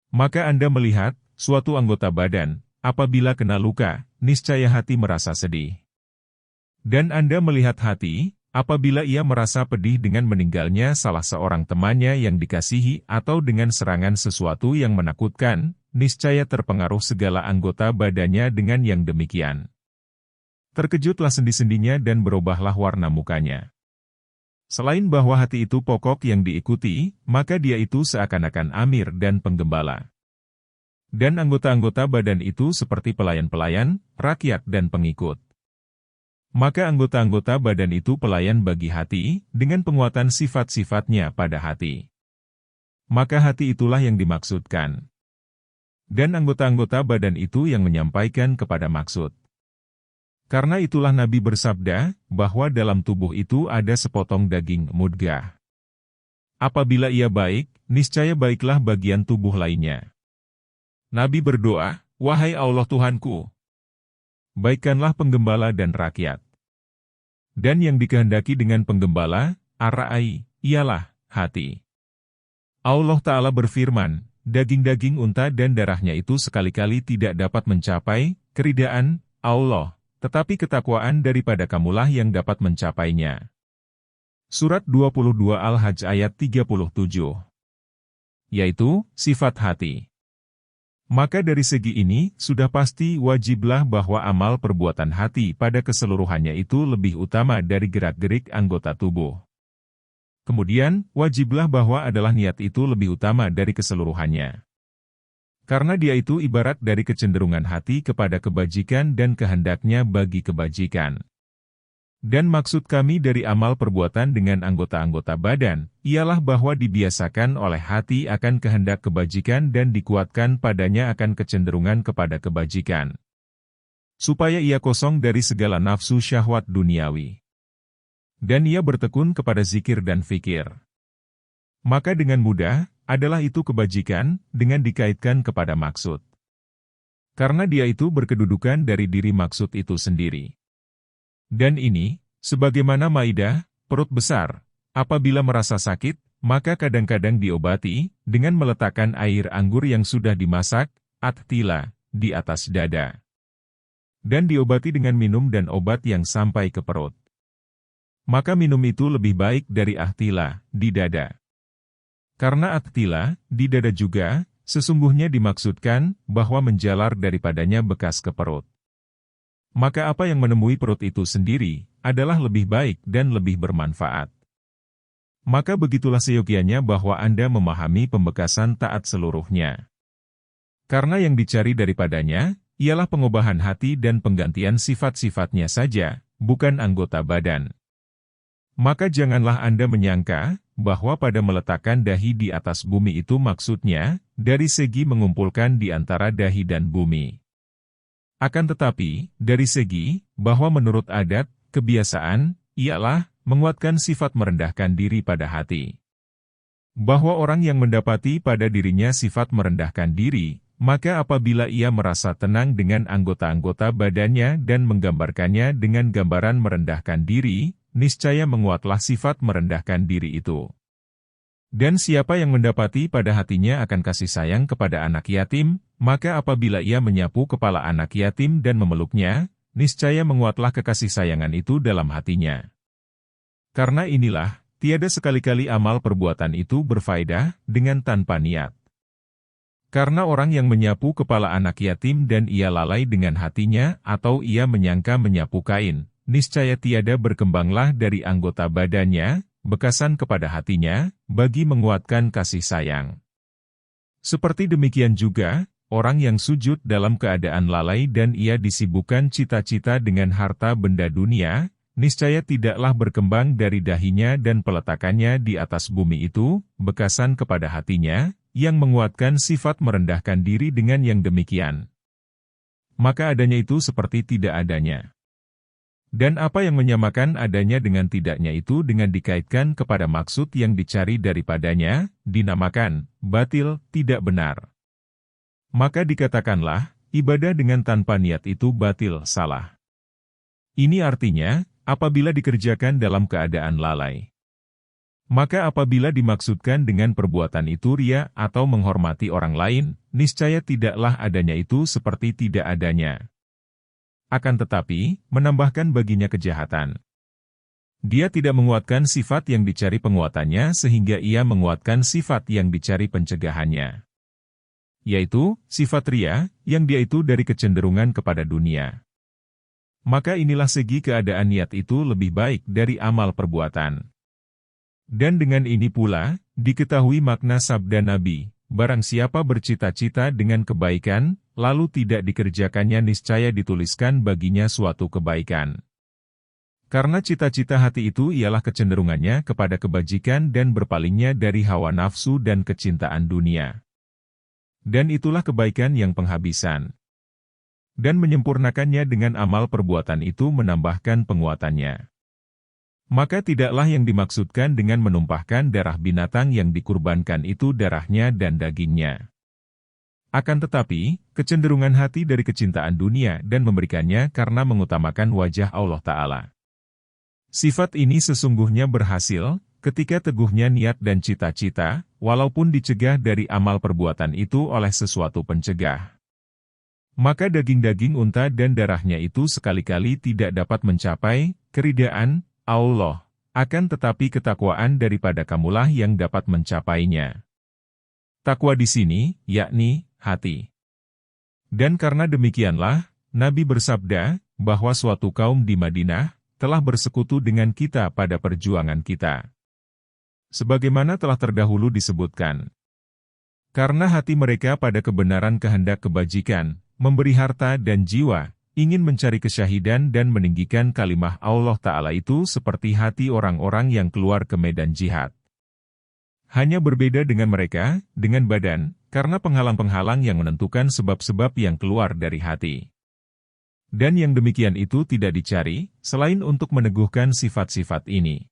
Maka Anda melihat suatu anggota badan, apabila kena luka, niscaya hati merasa sedih. Dan Anda melihat hati, apabila ia merasa pedih dengan meninggalnya salah seorang temannya yang dikasihi atau dengan serangan sesuatu yang menakutkan, niscaya terpengaruh segala anggota badannya dengan yang demikian. Terkejutlah sendi-sendinya dan berubahlah warna mukanya. Selain bahwa hati itu pokok yang diikuti, maka dia itu seakan-akan amir dan penggembala. Dan anggota-anggota badan itu seperti pelayan-pelayan, rakyat dan pengikut. Maka anggota-anggota badan itu pelayan bagi hati, dengan penguatan sifat-sifatnya pada hati. Maka hati itulah yang dimaksudkan. Dan anggota-anggota badan itu yang menyampaikan kepada maksud. Karena itulah Nabi bersabda, bahwa dalam tubuh itu ada sepotong daging mudghah. Apabila ia baik, niscaya baiklah bagian tubuh lainnya. Nabi berdoa, "Wahai Allah Tuhanku, baikkanlah penggembala dan rakyat." Dan yang dikehendaki dengan penggembala, ar-ra'ai, ialah hati. Allah Ta'ala berfirman, daging-daging unta dan darahnya itu sekali-kali tidak dapat mencapai keridaan Allah, tetapi ketakwaan daripada kamulah yang dapat mencapainya. Surat 22 Al-Hajj ayat 37. Yaitu, sifat hati. Maka dari segi ini, sudah pasti wajiblah bahwa amal perbuatan hati pada keseluruhannya itu lebih utama dari gerak-gerik anggota tubuh. Kemudian, wajiblah bahwa adalah niat itu lebih utama dari keseluruhannya. Karena dia itu ibarat dari kecenderungan hati kepada kebajikan dan kehendaknya bagi kebajikan. Dan maksud kami dari amal perbuatan dengan anggota-anggota badan, ialah bahwa dibiasakan oleh hati akan kehendak kebajikan dan dikuatkan padanya akan kecenderungan kepada kebajikan. Supaya ia kosong dari segala nafsu syahwat duniawi. Dan ia bertekun kepada zikir dan fikir. Maka dengan mudah, adalah itu kebajikan, dengan dikaitkan kepada maksud. Karena dia itu berkedudukan dari diri maksud itu sendiri. Dan ini, sebagaimana Maidah, perut besar, apabila merasa sakit, maka kadang-kadang diobati, dengan meletakkan air anggur yang sudah dimasak, at-tila, di atas dada. Dan diobati dengan minum dan obat yang sampai ke perut. Maka minum itu lebih baik dari ahtila, di dada. Karena ahtila, di dada juga, sesungguhnya dimaksudkan, bahwa menjalar daripadanya bekas ke perut. Maka apa yang menemui perut itu sendiri, adalah lebih baik dan lebih bermanfaat. Maka begitulah seyogianya bahwa Anda memahami pembekasan taat seluruhnya. Karena yang dicari daripadanya, ialah pengobahan hati dan penggantian sifat-sifatnya saja, bukan anggota badan. Maka janganlah Anda menyangka, bahwa pada meletakkan dahi di atas bumi itu maksudnya, dari segi mengumpulkan di antara dahi dan bumi. Akan tetapi, dari segi, bahwa menurut adat, kebiasaan, ialah, menguatkan sifat merendahkan diri pada hati. Bahwa orang yang mendapati pada dirinya sifat merendahkan diri, maka apabila ia merasa tenang dengan anggota-anggota badannya dan menggambarkannya dengan gambaran merendahkan diri, niscaya menguatlah sifat merendahkan diri itu. Dan siapa yang mendapati pada hatinya akan kasih sayang kepada anak yatim, maka apabila ia menyapu kepala anak yatim dan memeluknya, niscaya menguatlah kekasih sayangan itu dalam hatinya. Karena inilah, tiada sekali-kali amal perbuatan itu berfaedah dengan tanpa niat. Karena orang yang menyapu kepala anak yatim dan ia lalai dengan hatinya atau ia menyangka menyapu kain, niscaya tiada berkembanglah dari anggota badannya, bekasan kepada hatinya, bagi menguatkan kasih sayang. Seperti demikian juga, orang yang sujud dalam keadaan lalai dan ia disibukkan cita-cita dengan harta benda dunia, niscaya tidaklah berkembang dari dahinya dan peletakannya di atas bumi itu, bekasan kepada hatinya, yang menguatkan sifat merendahkan diri dengan yang demikian. Maka adanya itu seperti tidak adanya. Dan apa yang menyamakan adanya dengan tidaknya itu dengan dikaitkan kepada maksud yang dicari daripadanya, dinamakan batil, tidak benar. Maka dikatakanlah, ibadah dengan tanpa niat itu batil, salah. Ini artinya, apabila dikerjakan dalam keadaan lalai. Maka apabila dimaksudkan dengan perbuatan itu ria atau menghormati orang lain, niscaya tidaklah adanya itu seperti tidak adanya. Akan tetapi, menambahkan baginya kejahatan. Dia tidak menguatkan sifat yang dicari penguatannya sehingga ia menguatkan sifat yang dicari pencegahannya. Yaitu, sifat ria, yang dia itu dari kecenderungan kepada dunia. Maka inilah segi keadaan niat itu lebih baik dari amal perbuatan. Dan dengan ini pula, diketahui makna sabda Nabi, barang siapa bercita-cita dengan kebaikan, lalu tidak dikerjakannya niscaya dituliskan baginya suatu kebaikan. Karena cita-cita hati itu ialah kecenderungannya kepada kebajikan dan berpalingnya dari hawa nafsu dan kecintaan dunia. Dan itulah kebaikan yang penghabisan. Dan menyempurnakannya dengan amal perbuatan itu menambahkan penguatannya. Maka tidaklah yang dimaksudkan dengan menumpahkan darah binatang yang dikurbankan itu darahnya dan dagingnya. Akan tetapi, kecenderungan hati dari kecintaan dunia dan memberikannya karena mengutamakan wajah Allah Ta'ala. Sifat ini sesungguhnya berhasil, ketika teguhnya niat dan cita-cita, walaupun dicegah dari amal perbuatan itu oleh sesuatu pencegah. Maka daging-daging unta dan darahnya itu sekali-kali tidak dapat mencapai keridaan Allah, akan tetapi ketakwaan daripada kamulah yang dapat mencapainya. Takwa di sini, yakni hati. Dan karena demikianlah, Nabi bersabda, bahwa suatu kaum di Madinah, telah bersekutu dengan kita pada perjuangan kita. Sebagaimana telah terdahulu disebutkan. Karena hati mereka pada kebenaran kehendak kebajikan, memberi harta dan jiwa, ingin mencari kesyahidan dan meninggikan kalimah Allah Ta'ala itu seperti hati orang-orang yang keluar ke medan jihad. Hanya berbeda dengan mereka, dengan badan, karena penghalang-penghalang yang menentukan sebab-sebab yang keluar dari hati. Dan yang demikian itu tidak dicari, selain untuk meneguhkan sifat-sifat ini.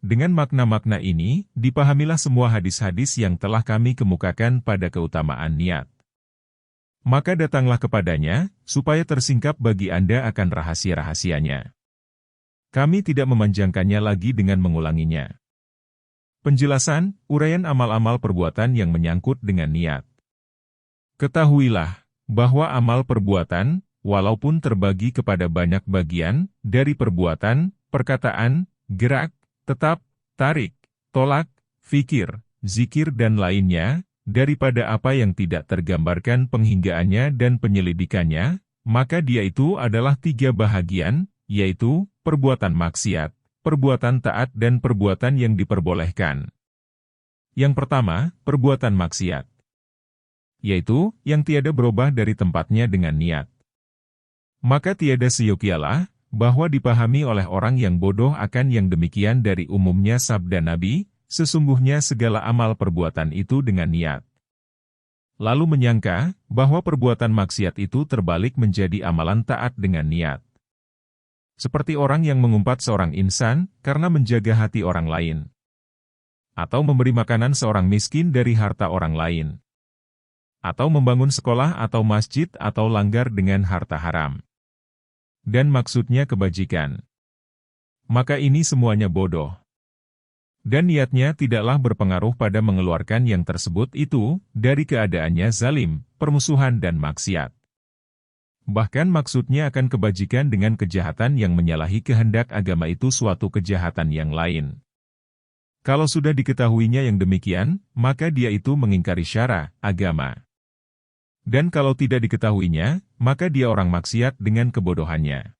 Dengan makna-makna ini, dipahamilah semua hadis-hadis yang telah kami kemukakan pada keutamaan niat. Maka datanglah kepadanya, supaya tersingkap bagi Anda akan rahasia-rahasianya. Kami tidak memanjangkannya lagi dengan mengulanginya. Penjelasan, uraian amal-amal perbuatan yang menyangkut dengan niat. Ketahuilah, bahwa amal perbuatan, walaupun terbagi kepada banyak bagian, dari perbuatan, perkataan, gerak, tetap, tarik, tolak, fikir, zikir dan lainnya, daripada apa yang tidak tergambarkan penghinggaannya dan penyelidikannya, maka dia itu adalah 3 bahagian, yaitu, perbuatan maksiat, perbuatan taat dan perbuatan yang diperbolehkan. Yang pertama, perbuatan maksiat. Yaitu, yang tiada berubah dari tempatnya dengan niat. Maka tiada seyogialah, bahwa dipahami oleh orang yang bodoh akan yang demikian dari umumnya sabda Nabi, sesungguhnya segala amal perbuatan itu dengan niat. Lalu menyangka, bahwa perbuatan maksiat itu terbalik menjadi amalan taat dengan niat. Seperti orang yang mengumpat seorang insan, karena menjaga hati orang lain. Atau memberi makanan seorang miskin dari harta orang lain. Atau membangun sekolah atau masjid atau langgar dengan harta haram. Dan maksudnya kebajikan. Maka ini semuanya bodoh. Dan niatnya tidaklah berpengaruh pada mengeluarkan yang tersebut itu, dari keadaannya zalim, permusuhan dan maksiat. Bahkan maksudnya akan kebajikan dengan kejahatan yang menyalahi kehendak agama itu suatu kejahatan yang lain. Kalau sudah diketahuinya yang demikian, maka dia itu mengingkari syara, agama. Dan kalau tidak diketahuinya, maka dia orang maksiat dengan kebodohannya.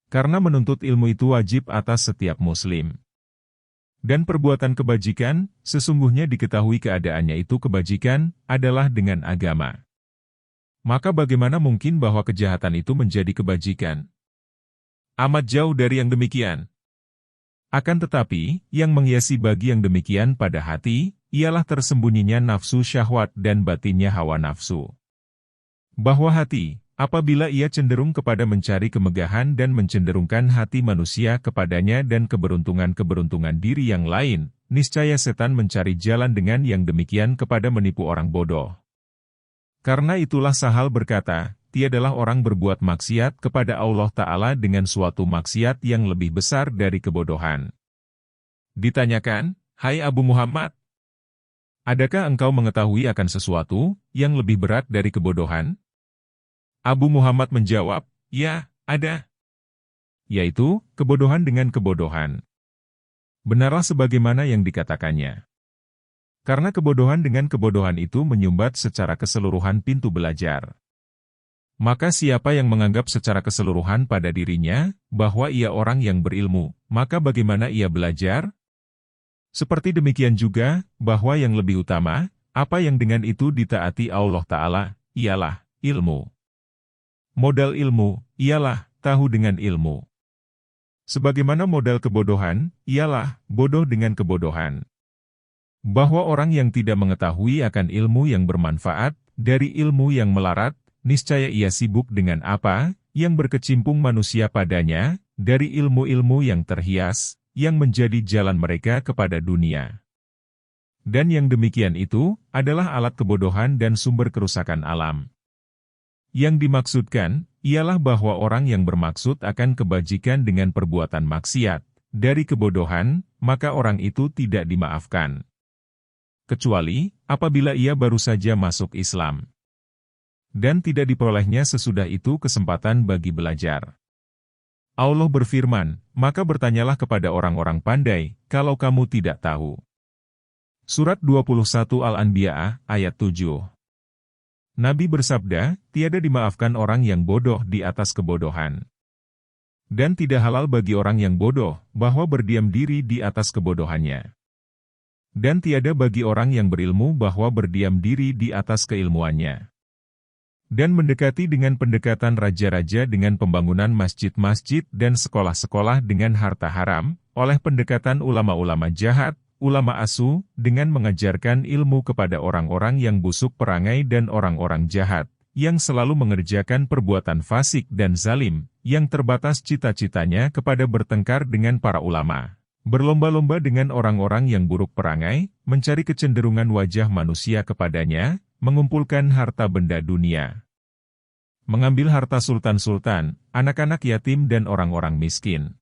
Karena menuntut ilmu itu wajib atas setiap muslim. Dan perbuatan kebajikan, sesungguhnya diketahui keadaannya itu kebajikan, adalah dengan agama. Maka bagaimana mungkin bahwa kejahatan itu menjadi kebajikan? Amat jauh dari yang demikian. Akan tetapi, yang menghiasi bagi yang demikian pada hati, ialah tersembunyinya nafsu syahwat dan batinnya hawa nafsu. Bahwa hati, apabila ia cenderung kepada mencari kemegahan dan mencenderungkan hati manusia kepadanya dan keberuntungan-keberuntungan diri yang lain, niscaya setan mencari jalan dengan yang demikian kepada menipu orang bodoh. Karena itulah Sahal berkata, tiadalah orang berbuat maksiat kepada Allah Ta'ala dengan suatu maksiat yang lebih besar dari kebodohan. Ditanyakan, "Hai Abu Muhammad, adakah engkau mengetahui akan sesuatu yang lebih berat dari kebodohan?" Abu Muhammad menjawab, "Ya, ada. Yaitu, kebodohan dengan kebodohan." Benarlah sebagaimana yang dikatakannya. Karena kebodohan dengan kebodohan itu menyumbat secara keseluruhan pintu belajar. Maka siapa yang menganggap secara keseluruhan pada dirinya, bahwa ia orang yang berilmu, maka bagaimana ia belajar? Seperti demikian juga, bahwa yang lebih utama, apa yang dengan itu ditaati Allah Ta'ala, ialah ilmu. Modal ilmu, ialah tahu dengan ilmu. Sebagaimana modal kebodohan, ialah bodoh dengan kebodohan. Bahwa orang yang tidak mengetahui akan ilmu yang bermanfaat, dari ilmu yang melarat, niscaya ia sibuk dengan apa yang berkecimpung manusia padanya, dari ilmu-ilmu yang terhias, yang menjadi jalan mereka kepada dunia. Dan yang demikian itu, adalah alat kebodohan dan sumber kerusakan alam. Yang dimaksudkan, ialah bahwa orang yang bermaksud akan kebajikan dengan perbuatan maksiat, dari kebodohan, maka orang itu tidak dimaafkan. Kecuali, apabila ia baru saja masuk Islam. Dan tidak diperolehnya sesudah itu kesempatan bagi belajar. Allah berfirman, "Maka bertanyalah kepada orang-orang pandai, kalau kamu tidak tahu." Surat 21 Al-Anbiya, ayat 7. Nabi bersabda, tiada dimaafkan orang yang bodoh di atas kebodohan. Dan tidak halal bagi orang yang bodoh, bahwa berdiam diri di atas kebodohannya. Dan tiada bagi orang yang berilmu bahwa berdiam diri di atas keilmuannya. Dan mendekati dengan pendekatan raja-raja dengan pembangunan masjid-masjid dan sekolah-sekolah dengan harta haram, oleh pendekatan ulama-ulama jahat, ulama asu, dengan mengajarkan ilmu kepada orang-orang yang busuk perangai dan orang-orang jahat, yang selalu mengerjakan perbuatan fasik dan zalim, yang terbatas cita-citanya kepada bertengkar dengan para ulama. Berlomba-lomba dengan orang-orang yang buruk perangai, mencari kecenderungan wajah manusia kepadanya, mengumpulkan harta benda dunia. Mengambil harta sultan-sultan, anak-anak yatim dan orang-orang miskin.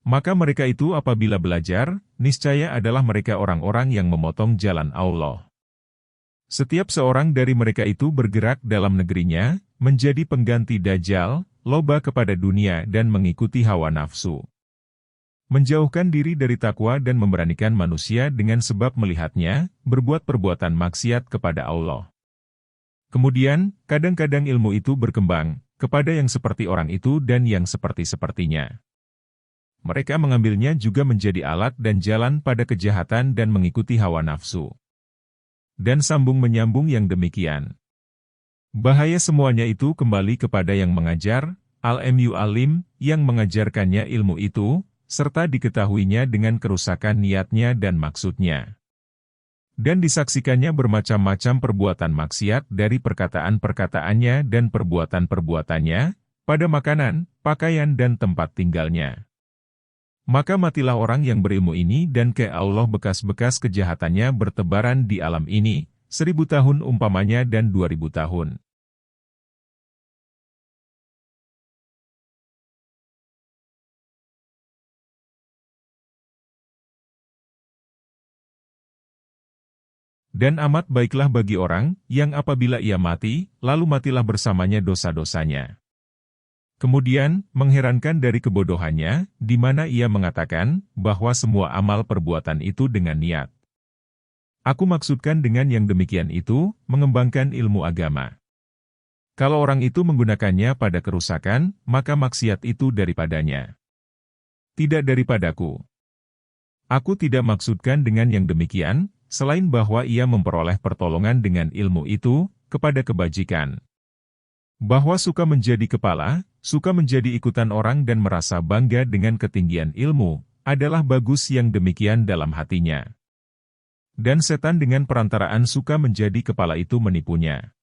Maka mereka itu apabila belajar, niscaya adalah mereka orang-orang yang memotong jalan Allah. Setiap seorang dari mereka itu bergerak dalam negerinya, menjadi pengganti Dajjal, loba kepada dunia dan mengikuti hawa nafsu. Menjauhkan diri dari takwa dan memberanikan manusia dengan sebab melihatnya, berbuat perbuatan maksiat kepada Allah. Kemudian, kadang-kadang ilmu itu berkembang, kepada yang seperti orang itu dan yang seperti-sepertinya. Mereka mengambilnya juga menjadi alat dan jalan pada kejahatan dan mengikuti hawa nafsu. Dan sambung menyambung yang demikian. Bahaya semuanya itu kembali kepada yang mengajar, al-mu alim, yang mengajarkannya ilmu itu, serta diketahuinya dengan kerusakan niatnya dan maksudnya. Dan disaksikannya bermacam-macam perbuatan maksiat dari perkataan-perkataannya dan perbuatan-perbuatannya, pada makanan, pakaian dan tempat tinggalnya. Maka matilah orang yang berilmu ini dan ke Allah bekas-bekas kejahatannya bertebaran di alam ini, 1000 tahun umpamanya dan 2000 tahun. Dan amat baiklah bagi orang, yang apabila ia mati, lalu matilah bersamanya dosa-dosanya. Kemudian, mengherankan dari kebodohannya, di mana ia mengatakan, bahwa semua amal perbuatan itu dengan niat. Aku maksudkan dengan yang demikian itu, mengembangkan ilmu agama. Kalau orang itu menggunakannya pada kerusakan, maka maksiat itu daripadanya. Tidak daripadaku. Aku tidak maksudkan dengan yang demikian, selain bahwa ia memperoleh pertolongan dengan ilmu itu, kepada kebajikan. Bahwa suka menjadi kepala, suka menjadi ikutan orang dan merasa bangga dengan ketinggian ilmu, adalah bagus yang demikian dalam hatinya. Dan setan dengan perantaraan suka menjadi kepala itu menipunya.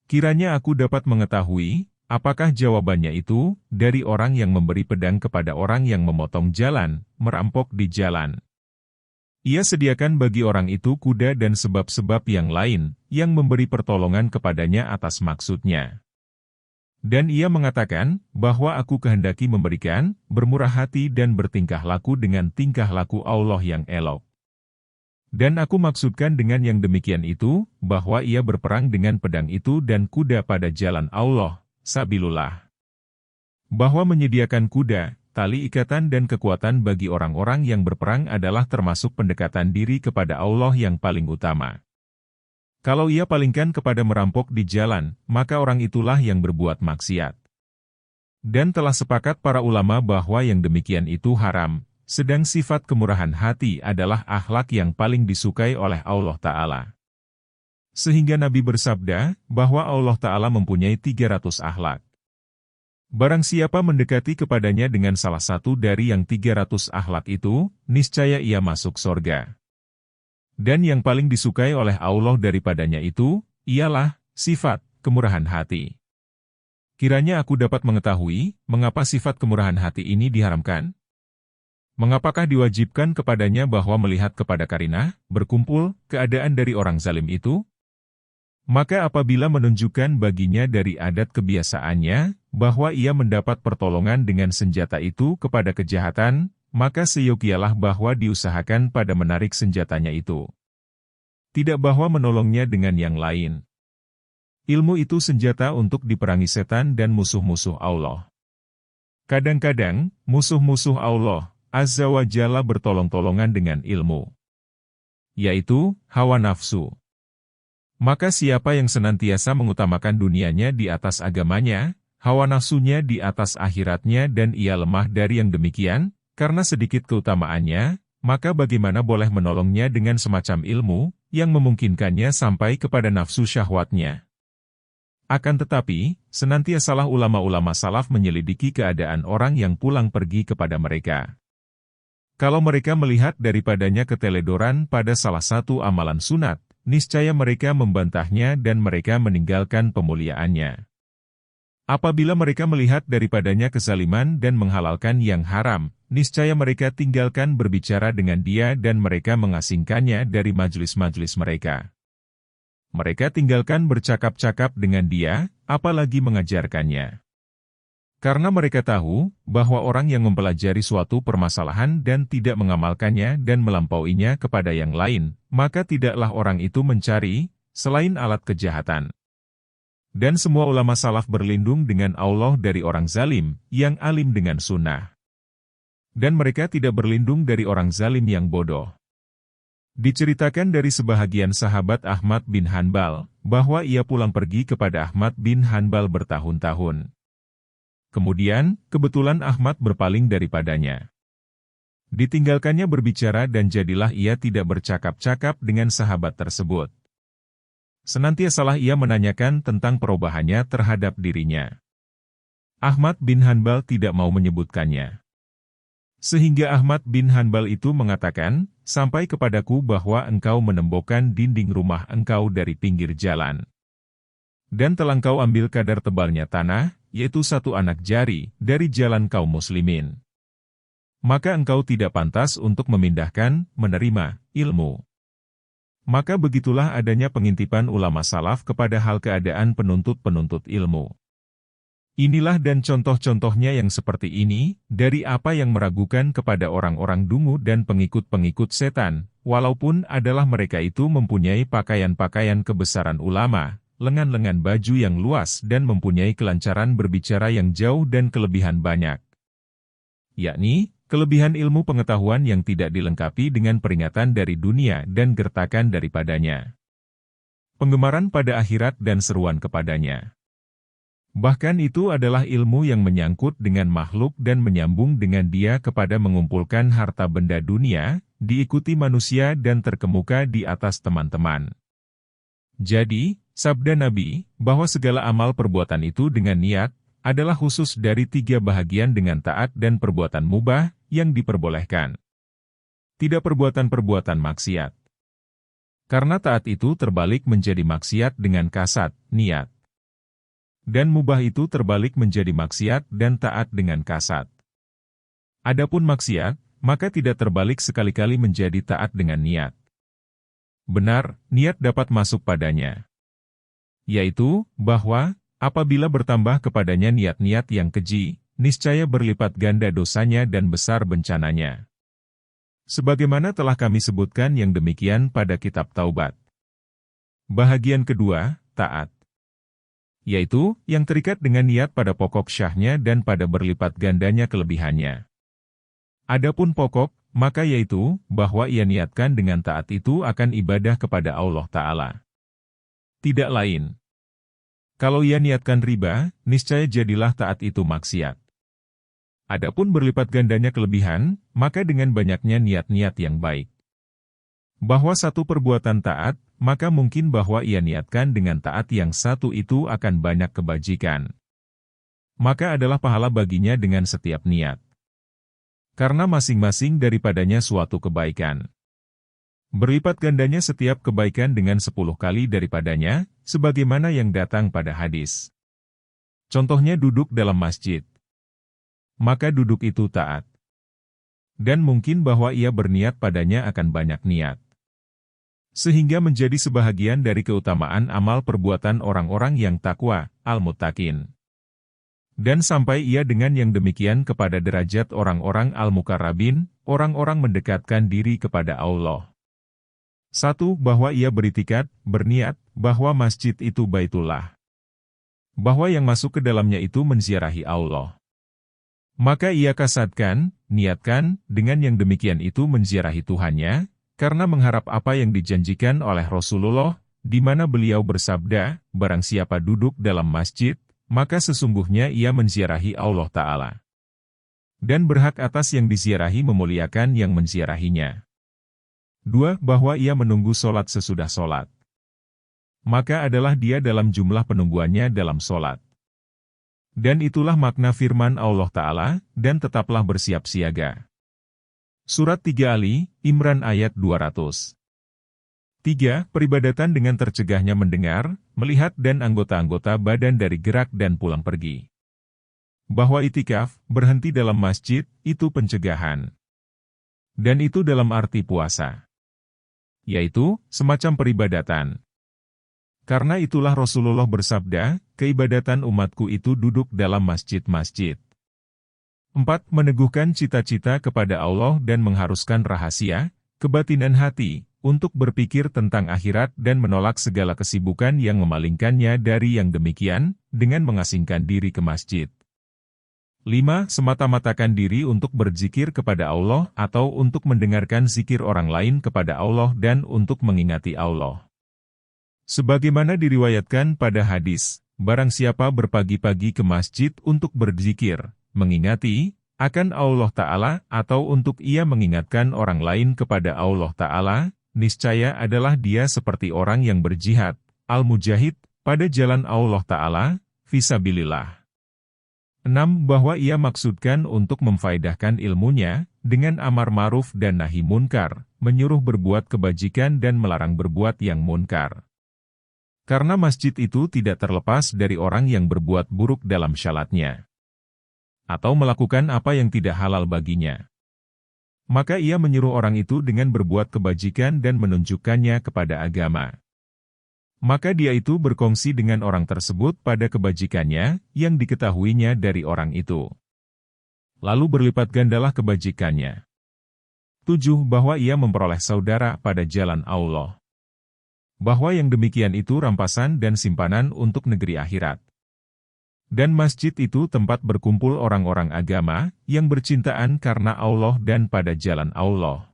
Kiranya aku dapat mengetahui, apakah jawabannya itu, dari orang yang memberi pedang kepada orang yang memotong jalan, merampok di jalan. Ia sediakan bagi orang itu kuda dan sebab-sebab yang lain, yang memberi pertolongan kepadanya atas maksudnya. Dan ia mengatakan bahwa aku kehendaki memberikan, bermurah hati dan bertingkah laku dengan tingkah laku Allah yang elok. Dan aku maksudkan dengan yang demikian itu, bahwa ia berperang dengan pedang itu dan kuda pada jalan Allah, sabilullah. Bahwa menyediakan kuda, tali ikatan dan kekuatan bagi orang-orang yang berperang adalah termasuk pendekatan diri kepada Allah yang paling utama. Kalau ia palingkan kepada merampok di jalan, maka orang itulah yang berbuat maksiat. Dan telah sepakat para ulama bahwa yang demikian itu haram, sedang sifat kemurahan hati adalah akhlak yang paling disukai oleh Allah Ta'ala. Sehingga Nabi bersabda, bahwa Allah Ta'ala mempunyai 300 akhlak. Barang siapa mendekati kepadanya dengan salah satu dari yang 300 akhlak itu, niscaya ia masuk sorga. Dan yang paling disukai oleh Allah daripadanya itu, ialah sifat kemurahan hati. Kiranya aku dapat mengetahui, mengapa sifat kemurahan hati ini diharamkan? Mengapakah diwajibkan kepadanya bahwa melihat kepada karinah, berkumpul, keadaan dari orang zalim itu? Maka apabila menunjukkan baginya dari adat kebiasaannya, bahwa ia mendapat pertolongan dengan senjata itu kepada kejahatan, maka seyogialah bahwa diusahakan pada menarik senjatanya itu. Tidak bahwa menolongnya dengan yang lain. Ilmu itu senjata untuk diperangi setan dan musuh-musuh Allah. Kadang-kadang, musuh-musuh Allah, Azza wa Jalla bertolong-tolongan dengan ilmu. Yaitu, hawa nafsu. Maka siapa yang senantiasa mengutamakan dunianya di atas agamanya, hawa nafsunya di atas akhiratnya dan ia lemah dari yang demikian, karena sedikit keutamaannya, maka bagaimana boleh menolongnya dengan semacam ilmu, yang memungkinkannya sampai kepada nafsu syahwatnya. Akan tetapi, senantiasalah ulama-ulama salaf menyelidiki keadaan orang yang pulang pergi kepada mereka. Kalau mereka melihat daripadanya keteledoran pada salah satu amalan sunat, niscaya mereka membantahnya dan mereka meninggalkan pemuliaannya. Apabila mereka melihat daripadanya kezaliman dan menghalalkan yang haram, niscaya mereka tinggalkan berbicara dengan dia dan mereka mengasingkannya dari majelis-majelis mereka. Mereka tinggalkan bercakap-cakap dengan dia, apalagi mengajarkannya. Karena mereka tahu bahwa orang yang mempelajari suatu permasalahan dan tidak mengamalkannya dan melampauinya kepada yang lain, maka tidaklah orang itu mencari, selain alat kejahatan. Dan semua ulama salaf berlindung dengan Allah dari orang zalim, yang alim dengan sunnah. Dan mereka tidak berlindung dari orang zalim yang bodoh. Diceritakan dari sebahagian sahabat Ahmad bin Hanbal, bahwa ia pulang pergi kepada Ahmad bin Hanbal bertahun-tahun. Kemudian, kebetulan Ahmad berpaling daripadanya. Ditinggalkannya berbicara dan jadilah ia tidak bercakap-cakap dengan sahabat tersebut. Senantiasalah ia menanyakan tentang perubahannya terhadap dirinya. Ahmad bin Hanbal tidak mau menyebutkannya. Sehingga Ahmad bin Hanbal itu mengatakan, sampai kepadaku bahwa engkau menembokkan dinding rumah engkau dari pinggir jalan. Dan telah engkau ambil kadar tebalnya tanah, yaitu 1 anak jari, dari jalan kaum muslimin. Maka engkau tidak pantas untuk memindahkan, menerima, ilmu. Maka begitulah adanya pengintipan ulama salaf kepada hal keadaan penuntut-penuntut ilmu. Inilah dan contoh-contohnya yang seperti ini, dari apa yang meragukan kepada orang-orang dungu dan pengikut-pengikut setan, walaupun adalah mereka itu mempunyai pakaian-pakaian kebesaran ulama, lengan-lengan baju yang luas dan mempunyai kelancaran berbicara yang jauh dan kelebihan banyak. Yakni, kelebihan ilmu pengetahuan yang tidak dilengkapi dengan peringatan dari dunia dan gertakan daripadanya. Penggemaran pada akhirat dan seruan kepadanya. Bahkan itu adalah ilmu yang menyangkut dengan makhluk dan menyambung dengan dia kepada mengumpulkan harta benda dunia, diikuti manusia dan terkemuka di atas teman-teman. Jadi, sabda Nabi, bahwa segala amal perbuatan itu dengan niat, adalah khusus dari 3 bahagian dengan taat dan perbuatan mubah, yang diperbolehkan. Tidak perbuatan-perbuatan maksiat. Karena taat itu terbalik menjadi maksiat dengan kasat, niat. Dan mubah itu terbalik menjadi maksiat dan taat dengan kasat. Adapun maksiat, maka tidak terbalik sekali-kali menjadi taat dengan niat. Benar, niat dapat masuk padanya. Yaitu, bahwa, apabila bertambah kepadanya niat-niat yang keji, niscaya berlipat ganda dosanya dan besar bencananya. Sebagaimana telah kami sebutkan yang demikian pada kitab Taubat. Bahagian kedua, taat. Yaitu, yang terikat dengan niat pada pokok syahnya dan pada berlipat gandanya kelebihannya. Adapun pokok, maka yaitu, bahwa ia niatkan dengan taat itu akan ibadah kepada Allah Ta'ala. Tidak lain. Kalau ia niatkan riba, niscaya jadilah taat itu maksiat. Adapun berlipat gandanya kelebihan, maka dengan banyaknya niat-niat yang baik. Bahwa satu perbuatan taat, maka mungkin bahwa ia niatkan dengan taat yang satu itu akan banyak kebajikan. Maka adalah pahala baginya dengan setiap niat. Karena masing-masing daripadanya suatu kebaikan. Berlipat gandanya setiap kebaikan dengan 10 kali daripadanya, sebagaimana yang datang pada hadis. Contohnya duduk dalam masjid. Maka duduk itu taat. Dan mungkin bahwa ia berniat padanya akan banyak niat. Sehingga menjadi sebahagian dari keutamaan amal perbuatan orang-orang yang takwa, al-muttaqin. Dan sampai ia dengan yang demikian kepada derajat orang-orang al-muqarrabin, orang-orang mendekatkan diri kepada Allah. 1. Bahwa ia beritikat, berniat, bahwa masjid itu Baitullah. Bahwa yang masuk ke dalamnya itu menziarahi Allah. Maka ia kasatkan, niatkan, dengan yang demikian itu menziarahi Tuhannya, karena mengharap apa yang dijanjikan oleh Rasulullah, di mana beliau bersabda, barang siapa duduk dalam masjid, maka sesungguhnya ia menziarahi Allah Ta'ala. Dan berhak atas yang diziarahi memuliakan yang menziarahinya. 2. Bahwa ia menunggu solat sesudah solat. Maka adalah dia dalam jumlah penungguannya dalam solat. Dan itulah makna firman Allah Ta'ala, dan tetaplah bersiap siaga. Surat 3 Ali, Imran ayat 200. 3. Peribadatan dengan tercegahnya mendengar, melihat dan anggota-anggota badan dari gerak dan pulang pergi. Bahwa itikaf, berhenti dalam masjid, itu pencegahan. Dan itu dalam arti puasa. Yaitu, semacam peribadatan. Karena itulah Rasulullah bersabda, keibadatan umatku itu duduk dalam masjid-masjid. 4. Meneguhkan cita-cita kepada Allah dan mengharuskan rahasia, kebatinan hati, untuk berpikir tentang akhirat dan menolak segala kesibukan yang memalingkannya dari yang demikian, dengan mengasingkan diri ke masjid. 5. Semata-matakan diri untuk berzikir kepada Allah atau untuk mendengarkan zikir orang lain kepada Allah dan untuk mengingati Allah. Sebagaimana diriwayatkan pada hadis, barang siapa berpagi-pagi ke masjid untuk berzikir, mengingati, akan Allah Ta'ala atau untuk ia mengingatkan orang lain kepada Allah Ta'ala, niscaya adalah dia seperti orang yang berjihad, al-mujahid, pada jalan Allah Ta'ala, fisabilillah. 6. Bahwa ia maksudkan untuk memfaedahkan ilmunya, dengan amar ma'ruf dan nahi munkar, menyuruh berbuat kebajikan dan melarang berbuat yang munkar. Karena masjid itu tidak terlepas dari orang yang berbuat buruk dalam syalatnya. Atau melakukan apa yang tidak halal baginya. Maka ia menyuruh orang itu dengan berbuat kebajikan dan menunjukkannya kepada agama. Maka dia itu berkongsi dengan orang tersebut pada kebajikannya, yang diketahuinya dari orang itu. Lalu berlipat gandalah kebajikannya. 7. Bahwa ia memperoleh saudara pada jalan Allah. Bahwa yang demikian itu rampasan dan simpanan untuk negeri akhirat. Dan masjid itu tempat berkumpul orang-orang agama, yang bercintaan karena Allah dan pada jalan Allah.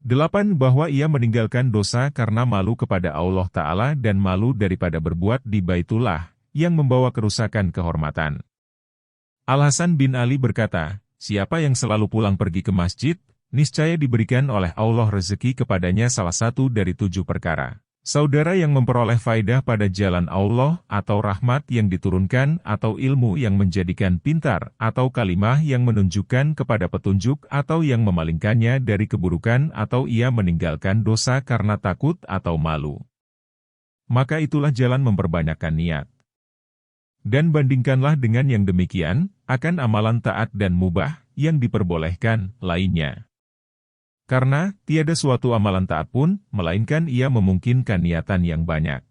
8. Bahwa ia meninggalkan dosa karena malu kepada Allah Ta'ala dan malu daripada berbuat di Baitullah, yang membawa kerusakan kehormatan. Al-Hasan bin Ali berkata, siapa yang selalu pulang pergi ke masjid, niscaya diberikan oleh Allah rezeki kepadanya salah satu dari 7 perkara. Saudara yang memperoleh faedah pada jalan Allah, atau rahmat yang diturunkan, atau ilmu yang menjadikan pintar, atau kalimah yang menunjukkan kepada petunjuk, atau yang memalingkannya dari keburukan, atau ia meninggalkan dosa karena takut atau malu. Maka itulah jalan memperbanyakkan niat. Dan bandingkanlah dengan yang demikian, akan amalan taat dan mubah, yang diperbolehkan, lainnya. Karena, tiada suatu amalan taat pun, melainkan ia memungkinkan niatan yang banyak.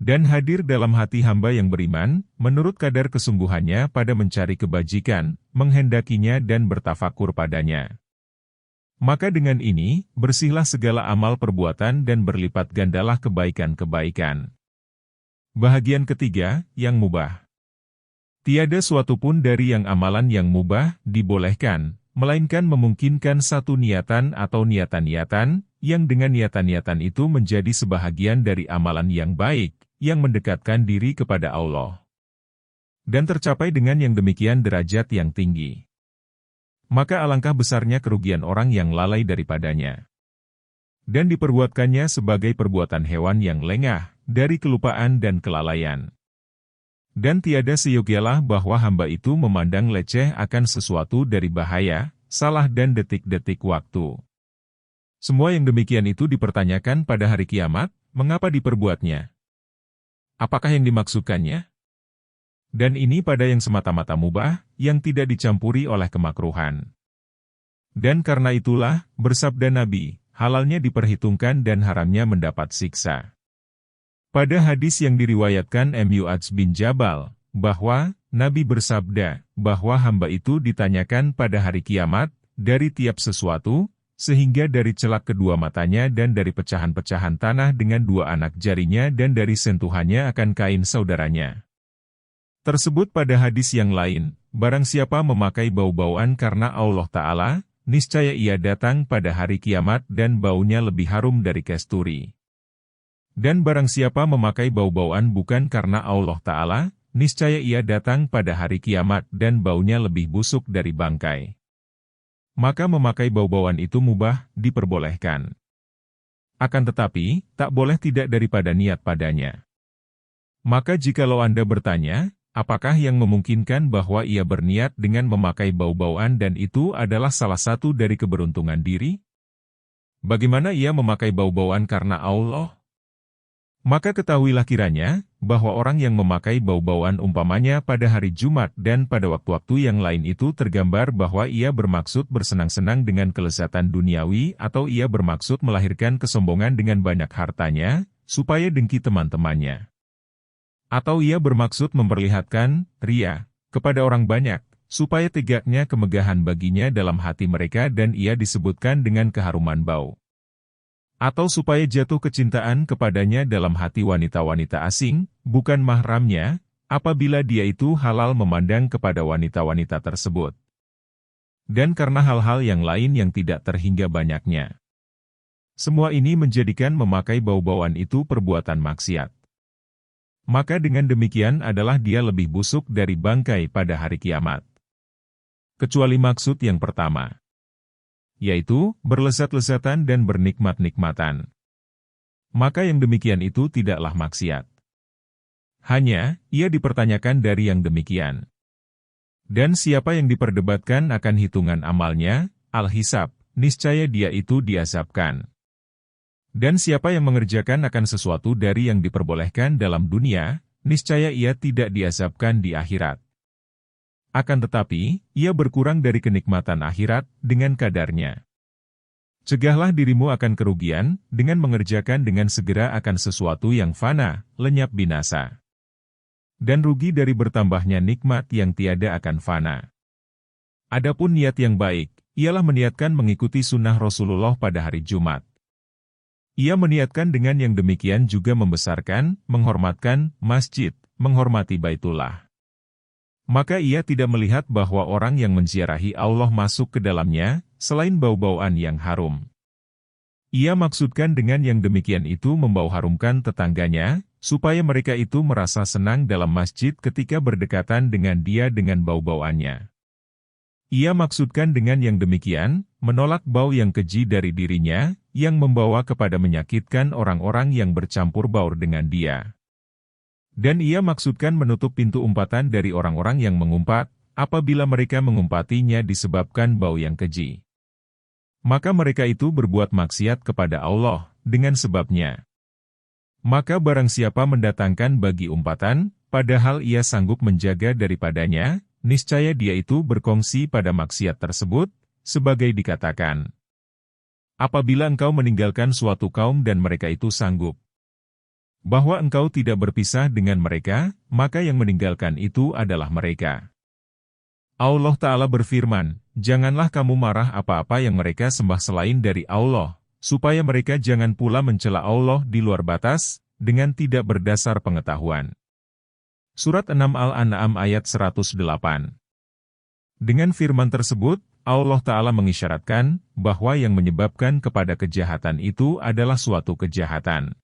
Dan hadir dalam hati hamba yang beriman, menurut kadar kesungguhannya pada mencari kebajikan, menghendakinya dan bertafakur padanya. Maka dengan ini, bersihlah segala amal perbuatan dan berlipat gandalah kebaikan-kebaikan. Bahagian ketiga, yang mubah. Tiada suatu pun dari yang amalan yang mubah dibolehkan, melainkan memungkinkan satu niatan atau niatan-niatan, yang dengan niatan-niatan itu menjadi sebahagian dari amalan yang baik, yang mendekatkan diri kepada Allah. Dan tercapai dengan yang demikian derajat yang tinggi. Maka alangkah besarnya kerugian orang yang lalai daripadanya. Dan diperbuatkannya sebagai perbuatan hewan yang lengah, dari kelupaan dan kelalaian. Dan tiada seyogialah bahwa hamba itu memandang leceh akan sesuatu dari bahaya, salah dan detik-detik waktu. Semua yang demikian itu dipertanyakan pada hari kiamat, mengapa diperbuatnya? Apakah yang dimaksudkannya? Dan ini pada yang semata-mata mubah, yang tidak dicampuri oleh kemakruhan. Dan karena itulah, bersabda Nabi, halalnya diperhitungkan dan haramnya mendapat siksa. Pada hadis yang diriwayatkan Mu'adz bin Jabal, bahwa Nabi bersabda, bahwa hamba itu ditanyakan pada hari kiamat, dari tiap sesuatu, sehingga dari celak kedua matanya dan dari pecahan-pecahan tanah dengan dua anak jarinya dan dari sentuhannya akan kain saudaranya. Tersebut pada hadis yang lain, barang siapa memakai bau-bauan karena Allah Ta'ala, niscaya ia datang pada hari kiamat dan baunya lebih harum dari kasturi. Dan barang siapa memakai bau-bauan bukan karena Allah Ta'ala, niscaya ia datang pada hari kiamat dan baunya lebih busuk dari bangkai. Maka memakai bau-bauan itu mubah, diperbolehkan. Akan tetapi, tak boleh tidak daripada niat padanya. Maka jikalau Anda bertanya, apakah yang memungkinkan bahwa ia berniat dengan memakai bau-bauan dan itu adalah salah satu dari keberuntungan diri? Bagaimana ia memakai bau-bauan karena Allah? Maka ketahuilah kiranya, bahwa orang yang memakai bau-bauan umpamanya pada hari Jumat dan pada waktu-waktu yang lain itu tergambar bahwa ia bermaksud bersenang-senang dengan kelezatan duniawi atau ia bermaksud melahirkan kesombongan dengan banyak hartanya, supaya dengki teman-temannya. Atau ia bermaksud memperlihatkan, ria, kepada orang banyak, supaya tegaknya kemegahan baginya dalam hati mereka dan ia disebutkan dengan keharuman bau. Atau supaya jatuh kecintaan kepadanya dalam hati wanita-wanita asing, bukan mahramnya, apabila dia itu halal memandang kepada wanita-wanita tersebut. Dan karena hal-hal yang lain yang tidak terhingga banyaknya. Semua ini menjadikan memakai bau-bauan itu perbuatan maksiat. Maka dengan demikian adalah dia lebih busuk dari bangkai pada hari kiamat. Kecuali maksud yang pertama, yaitu berlezat-lezatan dan bernikmat-nikmatan. Maka yang demikian itu tidaklah maksiat. Hanya, ia dipertanyakan dari yang demikian. Dan siapa yang diperdebatkan akan hitungan amalnya, al-hisab, niscaya dia itu diazabkan. Dan siapa yang mengerjakan akan sesuatu dari yang diperbolehkan dalam dunia, niscaya ia tidak diazabkan di akhirat. Akan tetapi, ia berkurang dari kenikmatan akhirat dengan kadarnya. Cegahlah dirimu akan kerugian, dengan mengerjakan dengan segera akan sesuatu yang fana, lenyap binasa. Dan rugi dari bertambahnya nikmat yang tiada akan fana. Adapun niat yang baik, ialah meniatkan mengikuti sunnah Rasulullah pada hari Jumat. Ia meniatkan dengan yang demikian juga membesarkan, menghormatkan masjid, menghormati Baitullah. Maka ia tidak melihat bahwa orang yang menziarahi Allah masuk ke dalamnya, selain bau-bauan yang harum. Ia maksudkan dengan yang demikian itu membau harumkan tetangganya, supaya mereka itu merasa senang dalam masjid ketika berdekatan dengan dia dengan bau-bauannya. Ia maksudkan dengan yang demikian, menolak bau yang keji dari dirinya, yang membawa kepada menyakitkan orang-orang yang bercampur baur dengan dia. Dan ia maksudkan menutup pintu umpatan dari orang-orang yang mengumpat, apabila mereka mengumpatinya disebabkan bau yang keji. Maka mereka itu berbuat maksiat kepada Allah, dengan sebabnya. Maka barang siapa mendatangkan bagi umpatan, padahal ia sanggup menjaga daripadanya, niscaya dia itu berkongsi pada maksiat tersebut, sebagai dikatakan. Apabila engkau meninggalkan suatu kaum dan mereka itu sanggup bahwa engkau tidak berpisah dengan mereka, maka yang meninggalkan itu adalah mereka. Allah Ta'ala berfirman, janganlah kamu marah apa-apa yang mereka sembah selain dari Allah, supaya mereka jangan pula mencela Allah di luar batas, dengan tidak berdasar pengetahuan. Surat 6 Al-An'am ayat 108. Dengan firman tersebut, Allah Ta'ala mengisyaratkan bahwa yang menyebabkan kepada kejahatan itu adalah suatu kejahatan.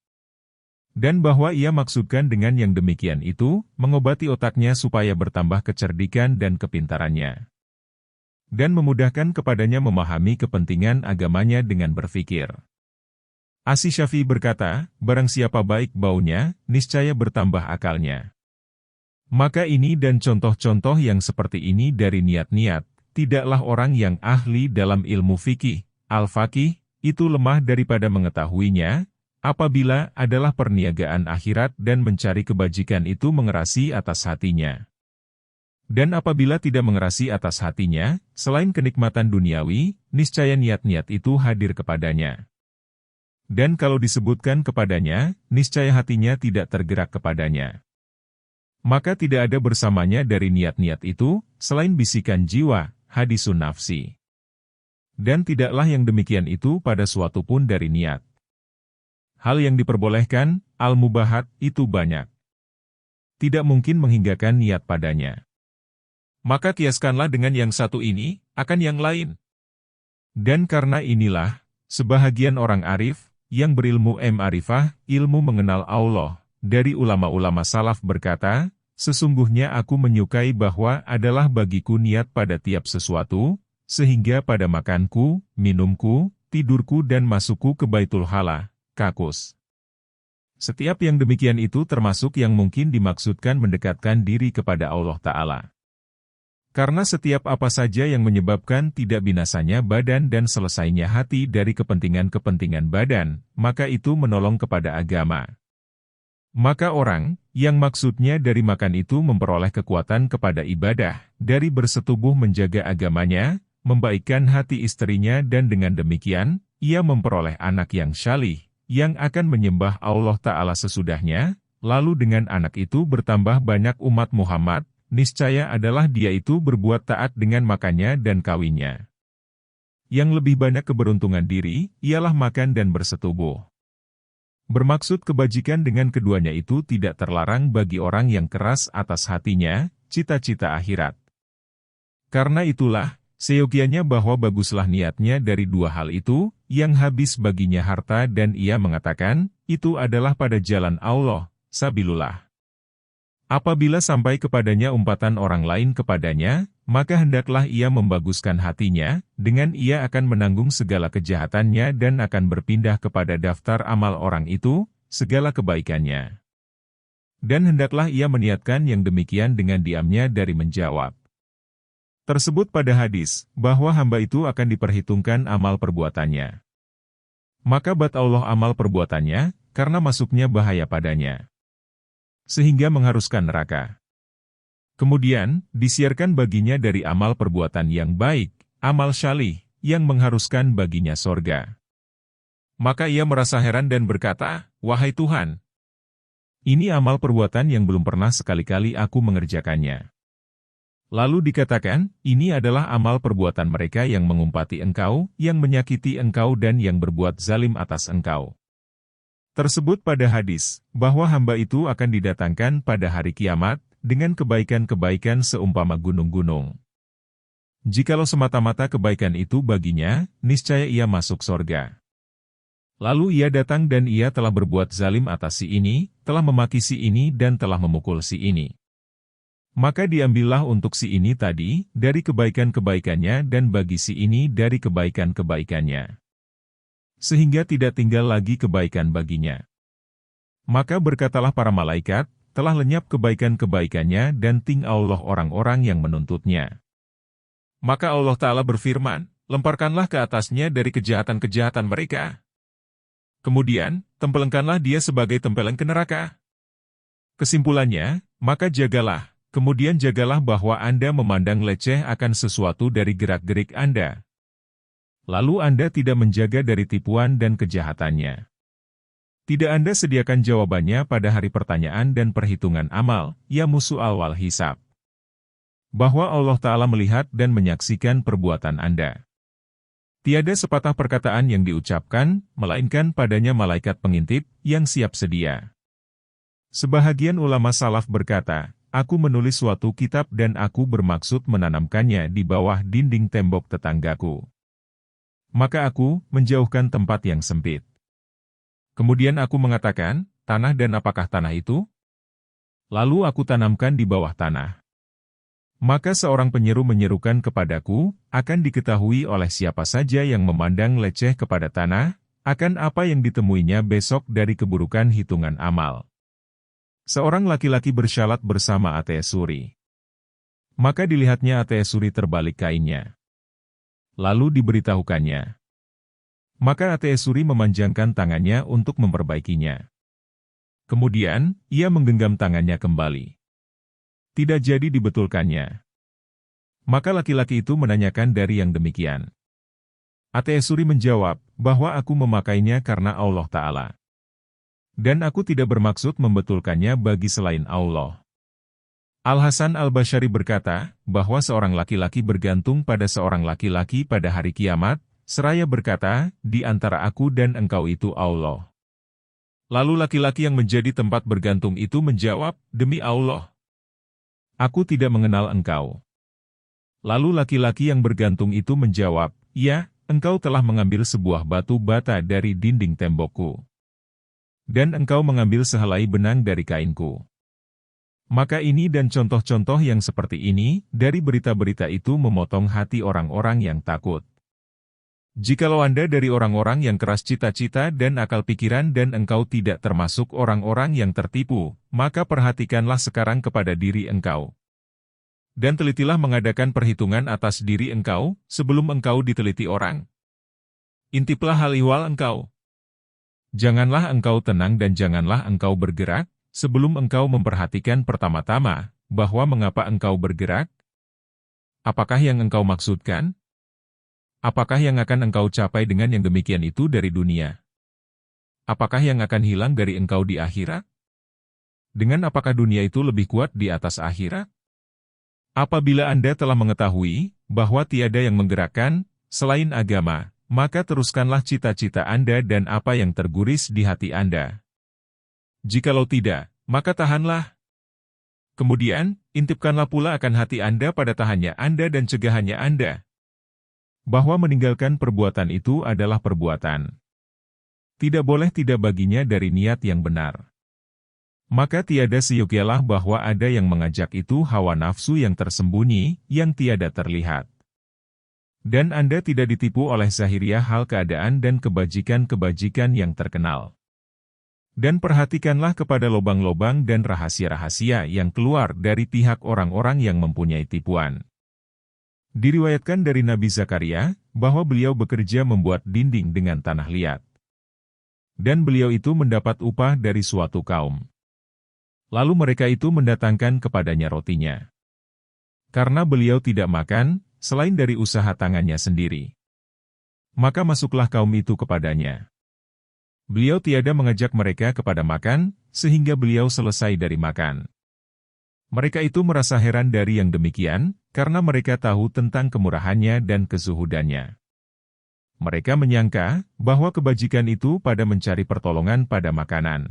Dan bahwa ia maksudkan dengan yang demikian itu, mengobati otaknya supaya bertambah kecerdikan dan kepintarannya. Dan memudahkan kepadanya memahami kepentingan agamanya dengan berfikir. Asy-Syafi'i berkata, barang siapa baik baunya, niscaya bertambah akalnya. Maka ini dan contoh-contoh yang seperti ini dari niat-niat, tidaklah orang yang ahli dalam ilmu fikih, al-faqih, itu lemah daripada mengetahuinya, apabila adalah perniagaan akhirat dan mencari kebajikan itu mengerasi atas hatinya. Dan apabila tidak mengerasi atas hatinya, selain kenikmatan duniawi, niscaya niat-niat itu hadir kepadanya. Dan kalau disebutkan kepadanya, niscaya hatinya tidak tergerak kepadanya. Maka tidak ada bersamanya dari niat-niat itu, selain bisikan jiwa, hadisun nafsi. Dan tidaklah yang demikian itu pada suatu pun dari niat. Hal yang diperbolehkan, al-mubahat, itu banyak. Tidak mungkin menghinggakan niat padanya. Maka kiaskanlah dengan yang satu ini, akan yang lain. Dan karena inilah, sebahagian orang arif, yang berilmu ma'rifah, ilmu mengenal Allah, dari ulama-ulama salaf berkata, sesungguhnya aku menyukai bahwa adalah bagiku niat pada tiap sesuatu, sehingga pada makanku, minumku, tidurku dan masukku ke Baitul Hala, kakus. Setiap yang demikian itu termasuk yang mungkin dimaksudkan mendekatkan diri kepada Allah Ta'ala. Karena setiap apa saja yang menyebabkan tidak binasanya badan dan selesainya hati dari kepentingan-kepentingan badan, maka itu menolong kepada agama. Maka orang, yang maksudnya dari makan itu memperoleh kekuatan kepada ibadah, dari bersetubuh menjaga agamanya, membaikkan hati istrinya dan dengan demikian, ia memperoleh anak yang syalih, yang akan menyembah Allah Ta'ala sesudahnya, lalu dengan anak itu bertambah banyak umat Muhammad, niscaya adalah dia itu berbuat taat dengan makannya dan kawinnya. Yang lebih banyak keberuntungan diri, ialah makan dan bersetubuh. Bermaksud kebajikan dengan keduanya itu tidak terlarang bagi orang yang keras atas hatinya, cita-cita akhirat. Karena itulah, seyogianya bahwa baguslah niatnya dari dua hal itu, yang habis baginya harta dan ia mengatakan, itu adalah pada jalan Allah, sabilullah. Apabila sampai kepadanya umpatan orang lain kepadanya, maka hendaklah ia membaguskan hatinya, dengan ia akan menanggung segala kejahatannya dan akan berpindah kepada daftar amal orang itu, segala kebaikannya. Dan hendaklah ia meniatkan yang demikian dengan diamnya dari menjawab. Tersebut pada hadis, bahwa hamba itu akan diperhitungkan amal perbuatannya. Maka bat Allah amal perbuatannya, karena masuknya bahaya padanya. Sehingga mengharuskan neraka. Kemudian, disiarkan baginya dari amal perbuatan yang baik, amal syalih, yang mengharuskan baginya sorga. Maka ia merasa heran dan berkata, wahai Tuhan, ini amal perbuatan yang belum pernah sekali-kali aku mengerjakannya. Lalu dikatakan, ini adalah amal perbuatan mereka yang mengumpati engkau, yang menyakiti engkau dan yang berbuat zalim atas engkau. Tersebut pada hadis, bahwa hamba itu akan didatangkan pada hari kiamat, dengan kebaikan-kebaikan seumpama gunung-gunung. Jikalau semata-mata kebaikan itu baginya, niscaya ia masuk sorga. Lalu ia datang dan ia telah berbuat zalim atas si ini, telah memaki si ini dan telah memukul si ini. Maka diambillah untuk si ini tadi, dari kebaikan-kebaikannya dan bagi si ini dari kebaikan-kebaikannya. Sehingga tidak tinggal lagi kebaikan baginya. Maka berkatalah para malaikat, telah lenyap kebaikan-kebaikannya dan tinggallah orang-orang yang menuntutnya. Maka Allah Ta'ala berfirman, lemparkanlah ke atasnya dari kejahatan-kejahatan mereka. Kemudian, tempelengkanlah dia sebagai tempelan ke neraka. Kesimpulannya, maka jagalah. Kemudian jagalah bahwa Anda memandang leceh akan sesuatu dari gerak-gerik Anda. Lalu Anda tidak menjaga dari tipuan dan kejahatannya. Tidak Anda sediakan jawabannya pada hari pertanyaan dan perhitungan amal, ya musuh awal hisab. Bahwa Allah Ta'ala melihat dan menyaksikan perbuatan Anda. Tiada sepatah perkataan yang diucapkan, melainkan padanya malaikat pengintip, yang siap sedia. Sebahagian ulama salaf berkata, aku menulis suatu kitab dan aku bermaksud menanamkannya di bawah dinding tembok tetanggaku. Maka aku menjauhkan tempat yang sempit. Kemudian aku mengatakan, tanah dan apakah tanah itu? Lalu aku tanamkan di bawah tanah. Maka seorang penyeru menyerukan kepadaku, akan diketahui oleh siapa saja yang memandang leceh kepada tanah, akan apa yang ditemuinya besok dari keburukan hitungan amal. Seorang laki-laki bersyalat bersama Ateesuri. Maka dilihatnya Ateesuri terbalik kainnya. Lalu diberitahukannya. Maka Ateesuri memanjangkan tangannya untuk memperbaikinya. Kemudian, ia menggenggam tangannya kembali. Tidak jadi dibetulkannya. Maka laki-laki itu menanyakan dari yang demikian. Ateesuri menjawab, bahwa aku memakainya karena Allah Ta'ala. Dan aku tidak bermaksud membetulkannya bagi selain Allah. Al-Hasan Al-Basyari berkata, bahwa seorang laki-laki bergantung pada seorang laki-laki pada hari kiamat, seraya berkata, di antara aku dan engkau itu Allah. Lalu laki-laki yang menjadi tempat bergantung itu menjawab, demi Allah, aku tidak mengenal engkau. Lalu laki-laki yang bergantung itu menjawab, ya, engkau telah mengambil sebuah batu bata dari dinding tembokku. Dan engkau mengambil sehelai benang dari kainku. Maka ini dan contoh-contoh yang seperti ini, dari berita-berita itu memotong hati orang-orang yang takut. Jikalau Anda dari orang-orang yang keras cita-cita dan akal pikiran dan engkau tidak termasuk orang-orang yang tertipu, maka perhatikanlah sekarang kepada diri engkau. Dan telitilah mengadakan perhitungan atas diri engkau, sebelum engkau diteliti orang. Intiplah hal ihwal engkau. Janganlah engkau tenang dan janganlah engkau bergerak, sebelum engkau memperhatikan pertama-tama, bahwa mengapa engkau bergerak? Apakah yang engkau maksudkan? Apakah yang akan engkau capai dengan yang demikian itu dari dunia? Apakah yang akan hilang dari engkau di akhirat? Dengan apakah dunia itu lebih kuat di atas akhirat? Apabila Anda telah mengetahui bahwa tiada yang menggerakkan selain agama, maka teruskanlah cita-cita Anda dan apa yang terguris di hati Anda. Jikalau tidak, maka tahanlah. Kemudian, intipkanlah pula akan hati Anda pada tahannya Anda dan cegahannya Anda. Bahwa meninggalkan perbuatan itu adalah perbuatan. Tidak boleh tidak baginya dari niat yang benar. Maka tiada seyogialah bahwa ada yang mengajak itu hawa nafsu yang tersembunyi, yang tiada terlihat. Dan Anda tidak ditipu oleh zahiriah hal keadaan dan kebajikan-kebajikan yang terkenal. Dan perhatikanlah kepada lobang-lobang dan rahasia-rahasia yang keluar dari pihak orang-orang yang mempunyai tipuan. Diriwayatkan dari Nabi Zakaria, bahwa beliau bekerja membuat dinding dengan tanah liat. Dan beliau itu mendapat upah dari suatu kaum. Lalu mereka itu mendatangkan kepadanya rotinya. Karena beliau tidak makan, selain dari usaha tangannya sendiri. Maka masuklah kaum itu kepadanya. Beliau tiada mengajak mereka kepada makan, sehingga beliau selesai dari makan. Mereka itu merasa heran dari yang demikian, karena mereka tahu tentang kemurahannya dan kezuhudannya. Mereka menyangka bahwa kebajikan itu pada mencari pertolongan pada makanan.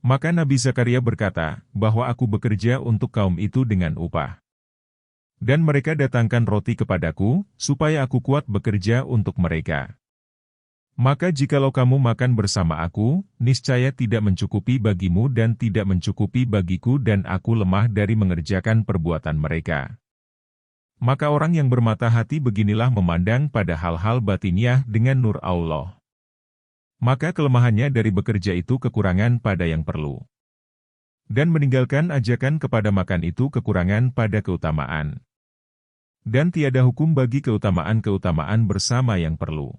Maka Nabi Zakaria berkata, bahwa aku bekerja untuk kaum itu dengan upah. Dan mereka datangkan roti kepadaku, supaya aku kuat bekerja untuk mereka. Maka jikalau kamu makan bersama aku, niscaya tidak mencukupi bagimu dan tidak mencukupi bagiku dan aku lemah dari mengerjakan perbuatan mereka. Maka orang yang bermata hati beginilah memandang pada hal-hal batiniah dengan nur Allah. Maka kelemahannya dari bekerja itu kekurangan pada yang perlu. Dan meninggalkan ajakan kepada makan itu kekurangan pada keutamaan. Dan tiada hukum bagi keutamaan-keutamaan bersama yang perlu.